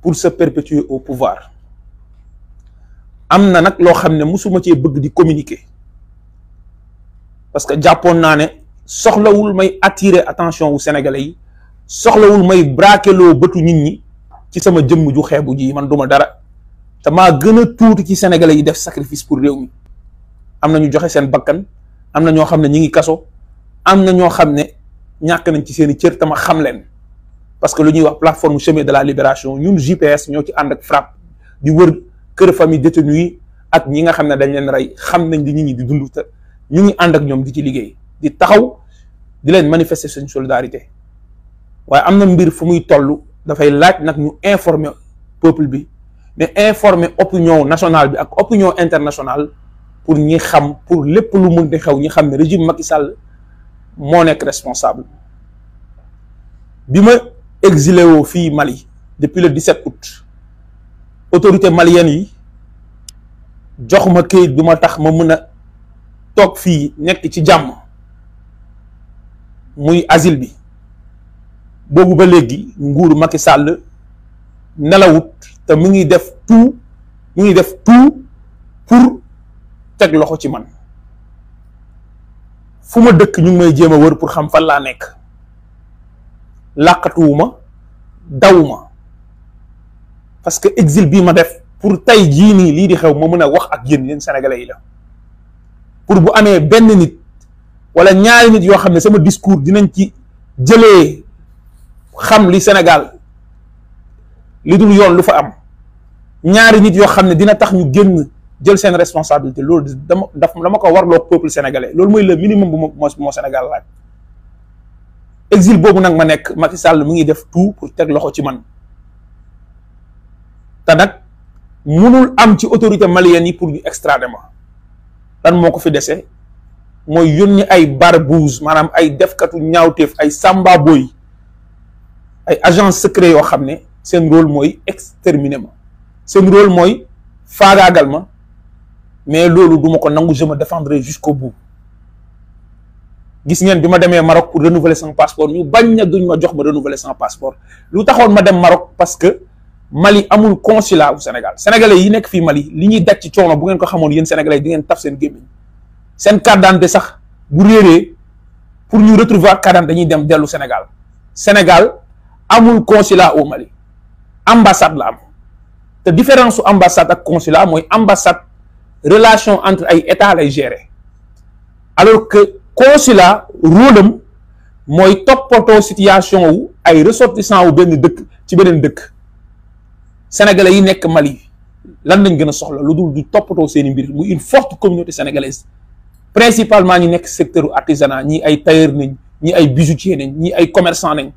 pour se perpétuer au pouvoir. am na nag loo xam ne musuma cee bëgg di communiquer parce que jàppoon naa ne soxlawul may attirer attention wu sénégalais yi soxlawul may braqueloo bëtu nit ñi ci sama jëmm ju xeebu ji man duma dara te maa gën a tuuti ci sénégalais yi def sacrifice pour réew mi. am na ñu joxe seen bakkan am na ñoo xam ne ñi ngi kaso am na ñoo xam ne ñàkk nañ ci seen i cër te ma xam leen parce que lu ñuy wax plateforme chemin de la libération ñun JPS ñoo ci ànd ak FRAPP di wër kër famille détenu yi ak ñi nga xam ne dañ leen rey xam nañ li nit ñi di dund te ñu ngi ànd ak ñoom di ci liggéey di taxaw di leen manifester seen solidarité waaye am na mbir fu muy toll dafay laaj nag ñu informer peuple bi mais informer opinion nationale bi ak opinion internationale pour ñi xam pour lépp lu mën di xew ñi xam ne régime Macky Sall moo nekk responsable. bi ma exilé woo fii Mali depuis le 17 août autorité malienne yi jox ma këyit bi ma tax ma mën a toog fii nekk ci jàmm muy asile bi boobu ba léegi nguuru Macky Sall nelawut te mu ngi def tout pour teg loxo ci man fu ma dëkk ñu ngi may jéem a wër pour xam fan laa nekk làqatuwuma dawuma parce que exil bii ma def pour tey jii nii lii di xew ma mën a wax ak yéen sénégalais yi la pour bu amee benn nit wala ñaari nit yoo xam ne sama discours dinañ ci jëlee xam li Sénégal li dul yoon lu fa am ñaari nit yoo xam ne dina tax ñu génn jël seen responsabilité loolu dama ko warloo peuple sénégalais loolu mooy le minimum bu moo Sénégal laaj. exil boobu nag ma nekk Macky Sall mu ngi def tout pour teg loxo ci man te nag munul am ci autorité malienne yi pour ñu extrader ma lan moo ko fi dese mooy yónni ay barbouze maanaam ay defkatu ñaawteef ay samba boy ay agents secrets yoo xam ne seen rôle mooy exterminer ma seen rôle mooy faagaagal ma mais loolu duma ko nangu je me défendrai jusqu'au bout. gis ngeen bi ma demee Maroc pour renouveler sama passeport ñu bañ na duñ ma jox ma renouveler sama passeport lu taxoon ma dem Maroc parce que Mali amul consulat au Sénégal sénégalais yi nekk fii Mali li ñuy daj ci coono bu ngeen ko xamoon yéen sénégalais di ngeen taf seen gémmiñ seen carte d'identité sax bu réeree pour ñu retrouver carte d'identité dañuy dem dellu Sénégal amul consulat au Mali ambassade la am te différence su ambassade ak consulat mooy ambassade relation entre ay état lay gérer alors que consulat rôle am mooy toppatoo situation wu ay ressortissants wu benn dëkk ci beneen dëkk sénégalais yi nekk Mali lan lañ gën a soxla lu dul du toppatoo seeni mbir muy une forte communauté sénégalaise principalement ñi nekk secteur artisanat ñi ay tailleur nañ ñi ay bijoutier nañ ñi ay commerçant nañ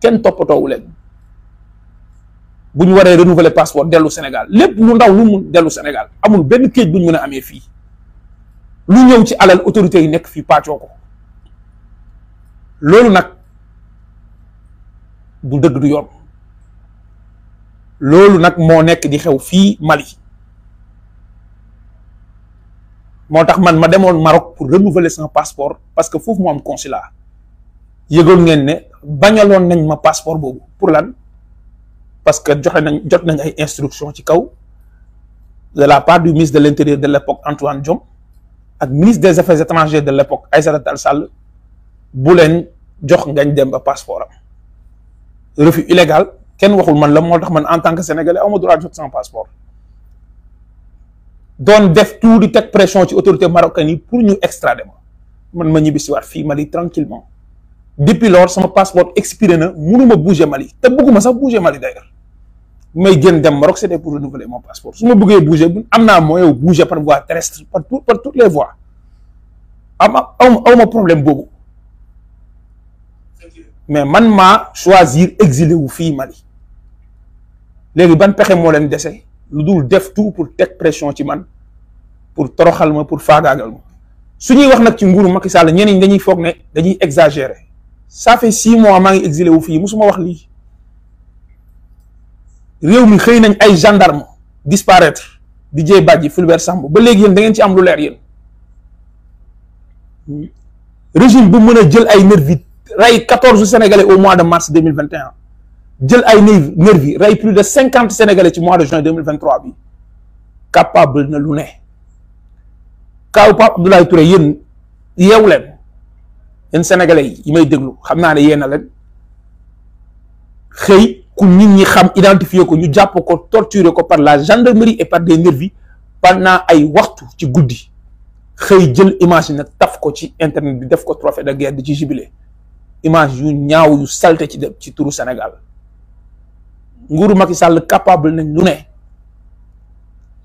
kenn toppatoowu leen bu ñu waree renouveler passeport dellu Sénégal lépp lu ndaw lu mu dellu Sénégal amul benn këyit bu ñu mën a amee fii lu ñëw ci alal autorités yi nekk fii pàccoo ko loolu nag du dëgg du yoon loolu nag moo nekk di xew fii Mali moo tax man ma demoon Maroc pour renouveler son passeport parce que foofu moo am consulat yëgoon ngeen ne bañaloon nañ ma passeport boobu pour lan parce que jot nañ ay instructions ci kaw de la part du ministre de l'intérieur de l'époque Antoine Diome ak ministre des affaires étrangères de l'époque Aïssata Tall Sall bu leen jox Ngagne Demba passeport am refus illégal kenn waxul man la moo tax man en tant que sénégalais aw ma droit jot sama passeport doon def tout di teg pression ci autorité marocaine yi pour ñu extrader man ma ñibbi si waat fii Mali tranquillement depuis lors sama passeport expiré na mënuma bouger Mali te bëgguma sax bouger Mali d'ailleurs may génn dem Maroc c'était pour renouveler mon passeport su ma bëggee bouger am naa moyen bouger par voie terrestre par toutes les voies awma problème boobu mais man maa choisir exilé wu fii Mali léegi ban pexe moo leen dese lu dul def tout pour teg pression ci man pour toroxal ma pour faagaagal ma su ñuy wax nag ci nguuru Macky Sall ñeneen ñi dañuy foog ne dañuy exagérer ça fait 6 mois maa ngi exilé wu fii musuma wax lii réew mi xëy nañ ay gendarme disparaître Didier Badji Fulbert Sambou ba léegi yéen da ngeen ci am lu leer yéen régime bu mën a jël ay nervis rey 14 Sénégalais au mois de mars 2021 jël ay nervi rey plus de 50 sénégalais ci mois de juin 2023 bi capable na lu ne kaaw Pape Abdoulaye Touré yéen yeewu leen yéen sénégalais yi may déglu xam naa ne yéen a leen xëy ku nit ñi xam identifier ko ñu jàpp ko torturer ko par la gendarmerie et par des nervis pendant ay waxtu ci guddi xëy jël image yi nag taf ko ci internet bi def ko trophée de guerre di ci jubilé image yu ñaaw yu salte ci turu Sénégal nguuru Macky Sall capable nañ lu ne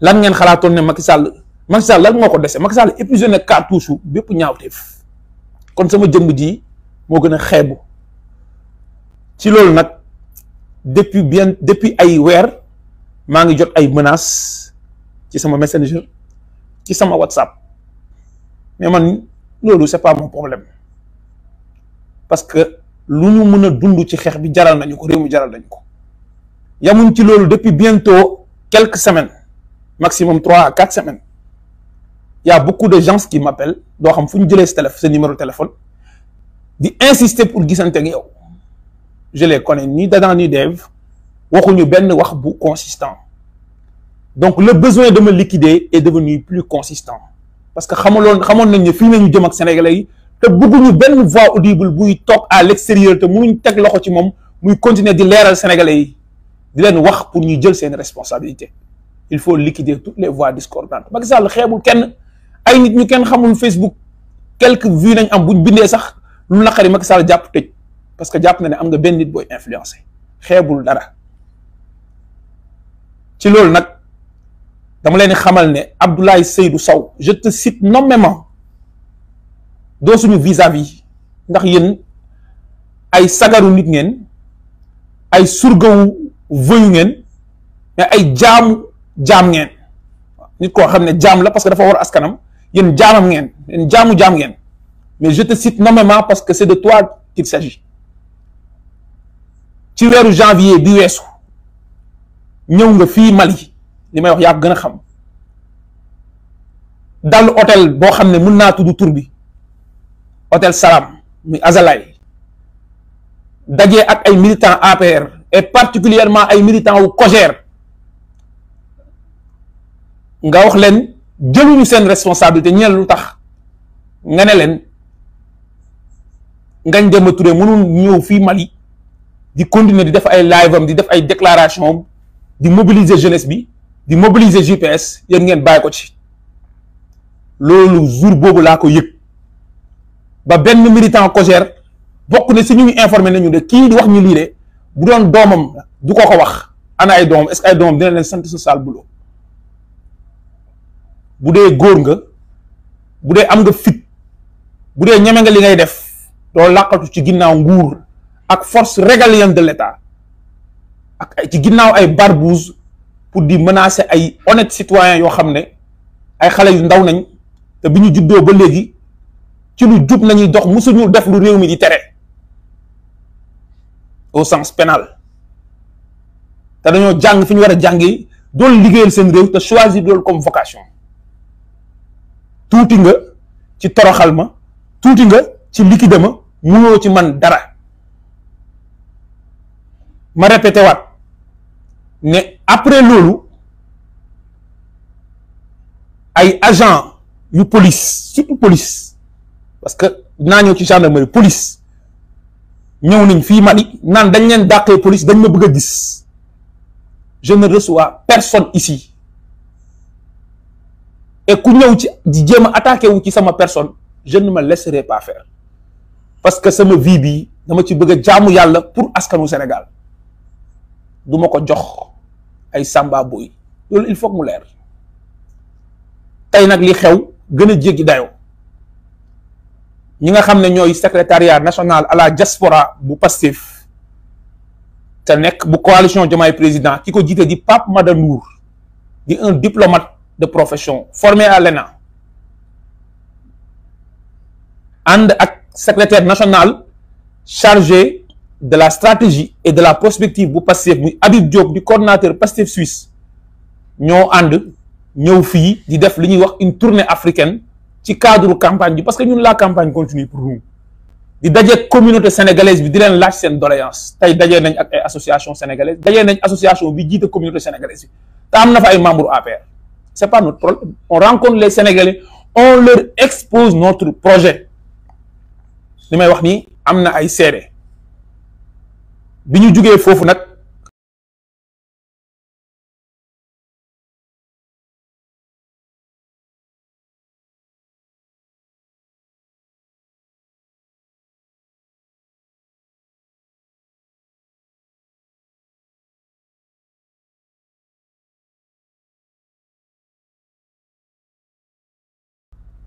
lan ngeen xalaatoon ne Macky Sall lan moo ko dese Macky Sall épuisé na cartouche bépp ñaawteef kon sama jëmm ji moo gën a xeebu ci loolu nag depuis ay weer maa ngi jot ay menaces ci sama messenger ci sama WhatsApp mais man loolu c'est pas mon problème parce que lu ñu mën a dund ci xeex bi jaral nañu ko réew mi jaral nañu ko yamuñ ci loolu depuis bientôt quelques semaines maximum 3 à 4 semaines il y a beaucoup de gens qui m'appellent doo xam fu ñu jëlee sa numéro de téléphone di insister pour gisante ak yow je les connais ni d'Adam ni d'Ève waxuñu benn wax bu consistant donc le besoin de me liquider est devenu plus consistant parce que xamoon nañ ne fii nañu jëm ak sénégalais yi te bëgguñu benn voix audible buy toog à l'extérieur te mënuñ teg loxo ci moom muy continuer di leeral sénégalais yi di leen wax pour ñu jël seen responsabilité il faut liquider toutes les voix discordantes Macky Sall xeebul kenn ay nit ñu kenn xamul Facebook quelques vues nañ am buñ bindee sax lu naqari Macky Sall jàpp tëj parce que jàpp na ne am nga benn nit booy influencé xeebul dara ci loolu nag dama leen di xamal ne Abdoulaye Seydou Sow je te cite nommément doo suñu vis-à-vis ndax yéen ay sagaru nit ngeen ay surgawu vëyu ngeen mais ay jaam ngeen nit koo xam ne jaam la parce que dafa war askanam yéen jaamam ngeen yéen jaam ngeen mais je te cite nommément parce que c'est de toi qu'il s'agit ci weeru janvier bi weesu ñëw nga fii Mali li may wax yaa gën a xam dal hôtel boo xam ne mën naa tudd tur bi hôtel Salam muy Azalaï dajee ak ay militants APR et particulièrement ay militants wu COJER nga wax leen jëluñu seen responsabilité ñeel lu tax nga ne leen Ngagne Demba Touré mënul ñëw fii Mali di continuer di def ay live am di def ay déclaration am di mobiliser jeunesse bi di mobiliser GPS yéen ngeen bàyyi ko ci loolu jour boobu laa ko yëg ba benn militant COJER bokk ne si ñu ngi informé nañu de kii di wax ñu lii de bu doon doomam du ko wax ana ay doomam est-ce que ay doomam dina leen sant sa sale boulot bu dee góor nga bu dee am nga fit bu dee ñeme nga li ngay def doo làqatu ci ginnaaw nguur ak force régalienne de l'État ak ay ci ginnaaw ay barbouze pour di menacer ay honnêtes citoyens yoo xam ne ay xale yu ndaw nañ te bi ñu juddoo ba léegi ci lu jub nañuy dox musuñu def lu réew mi di tere au sens pénal te dañoo jàng fi ñu war a jàngi doon liggéeyal seen réew te choisir loolu comme vocation tuuti nga ci toroxal ma tuuti nga ci liquider ma mënoo ci man dara ma répété waat ne après loolu ay agent yu police surtout police parce que naa ñëw ci gendarmerie police ñëw nañ fii Mali naan dañ leen dàqee police dañ ma bëgg a gis je ne reçois personne ici et ku ñëw ci di jéem a attaqué wu ci sama personne je ne me laisserai pas faire parce que sama vie bi dama ci bëgg a jaamu yàlla pour askanu Sénégal du ma ko jox ay samba boy loolu il faut que mu leer tey nag li xew gën a jéggi dayoo ñi nga xam ne ñooy secrétariat national à la diaspora bu Pastef te nekk bu coalition Diomaye président ki ko jiite di Pape Mada Ndour di un diplomate de profession formé à l'ENA ànd ak secrétaire national chargé de la stratégie et de la prospective bu Pastef muy Habib Diop di coordonnateur Pastef Suisse ñoo ànd ñëw fii di def li ñuy wax une tournée africaine ci cadre campagne bi parce que ñun la campagne continue pour nous di daje communauté sénégalaise bi di leen laaj seen doléance tey daje nañ ak ay association sénégalaise daje nañ association bi jiite communauté sénégalaise bi te am na fa ay membres APR c'est pas notre problème. On rencontre les Sénégalais, on leur expose notre projet. li may wax nii am na ay seede bi ñu jugee foofu nag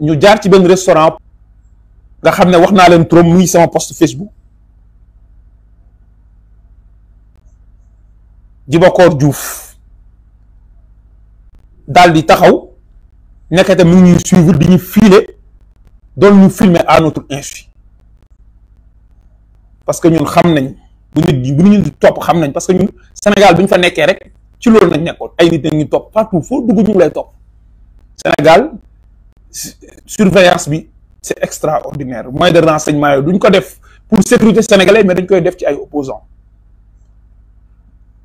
ñu jaar ci benn restaurant nga xam ne wax naa leen trop muy sama post Facebook Djibakoor Diouf daal di taxaw nekkate mu ngi ñuy suivre di ñu filer doon ñu filmer à notre insu parce que ñun xam nañ bu ñu topp xam nañ parce que ñun Sénégal bi ñu fa nekkee rek ci loolu nañ nekkoon ay nit ñu topp partout foo dugg ñu ngi lay topp Sénégal surveillance bi c'est extraordinaire moyen de renseignement yooyu duñ ko def pour sécurité sénégalais mais dañ koy def ci ay opposants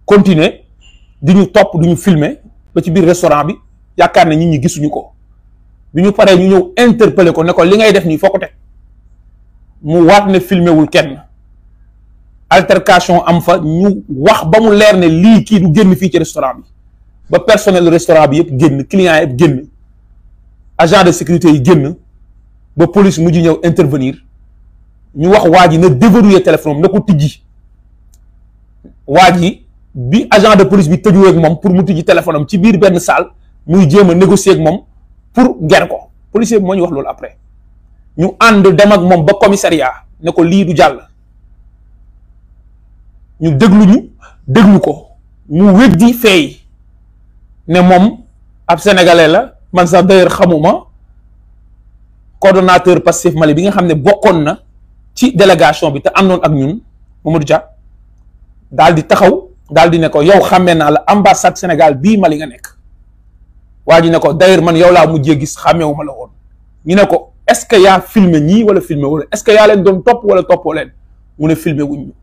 continuer di ñu topp di ñu filmer ba ci biir restaurant bi yaakaar ne nit ñi gisuñu ko bi ñu paree ñu ñëw interpeller ko ne ko li ngay def nii foo ko teg mu waat ne filmer wul kenn altercation am fa ñu wax ba mu leer ne lii kii du génn fii ci restaurant bi ba personnel restaurant bi yëpp génn clients yëpp génn agent de sécurité yi génn ba police mujj ñëw intervenir ñu wax waa ji na déverrouiller téléphone am na ko tijji waa ji bi agent de police bi tëjuwee ak moom pour mu tijji téléphone am ci biir benn salle muy jéem a négocier ak moom pour ger ko policier bi moo ñu wax loolu après ñu ànd dem ak moom ba commissariat ne ko lii du jàll ñu déglu ko mu weddi feey ne moom ab sénégalais la man sax d'ailleurs xamuma coordonnateur Pastef Mali bi nga xam ne bokkoon na ci délégation bi te àndoon ak ñun Mamadou Dia daal di taxaw daal di ne ko yow xàmmee naa la ambassade Sénégal bii Mali nga nekk waa ji ne ko d'ailleurs man yow laa mujjee gis xàmmeewuma la woon ñu ne ko est-ce que yaa filmé ñii wala filmé wala est-ce que yaa leen doon topp wala toppoo leen mu ne filmé wuñ ñu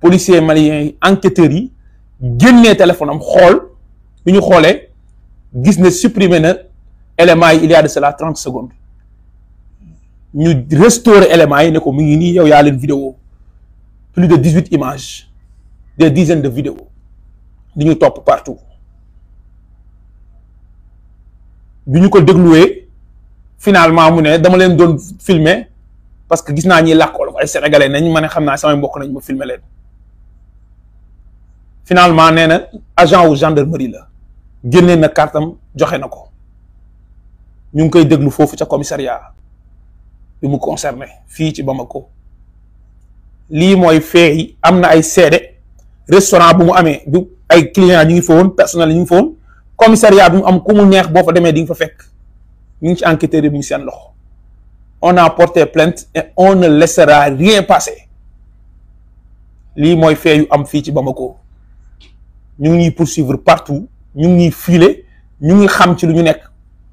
policiers maliens yi enquêteurs yi génnee téléphone am xool bi ñu xoolee gis ne supprimer na éléments yi il y a de cela 30 secondes ñu restaurer éléments yi ne ko mu ngi nii yow yaa leen vidéo plus de 18 images des dizaines de vidéos di ñu topp partout bi ñu ko dégluwee finalement mu ne dama leen doon filmer parce que gis naa ñi làkk wolof ay sénégalais nañ ma ne xam naa samay mbokk nañ ma filmer leen finalement nee na agent wu gendarmerie la génnee na kartam joxe na ko ñu ngi koy déglu foofu ca commissariat bi mu concerné fii ci Bamako lii mooy fee yi am na ay seede restaurant bu mu amee bu ay clients ñu ngi fa woon personnel ñu ngi fa woon commissariat bi mu am ku mu neex boo fa demee di nga fa fekk ñu ngi ci enquêteurs yi mu ngi seen loxo on a porté plainte et on ne laissera rien passer lii mooy fee yu am fii ci Bamako ñu ngi ñuy poursuivre partout ñu ngi ñuy filer ñu ngi xam ci lu ñu nekk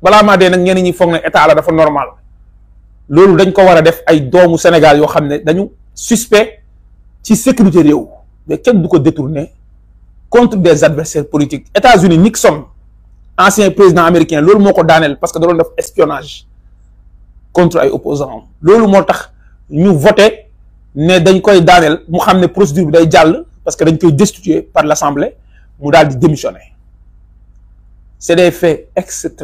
balaa maa dee nag ñenn ñi foog ne état la dafa normal loolu dañ ko war a def ay doomu Sénégal yoo xam ne dañu suspect ci sécurité réew mais kenn du ko détourner contre des adversaires politiques. États-Unis Nixon ancien président américain loolu moo ko daaneel parce que da doon def espionnage contre ay opposants loolu moo tax ñu voté ne dañ koy daaneel mu xam ne procédure bi day jàll parce que dañ koy destituer par l'Assemblée mu daal di démissionner. C'est des faits extrêmement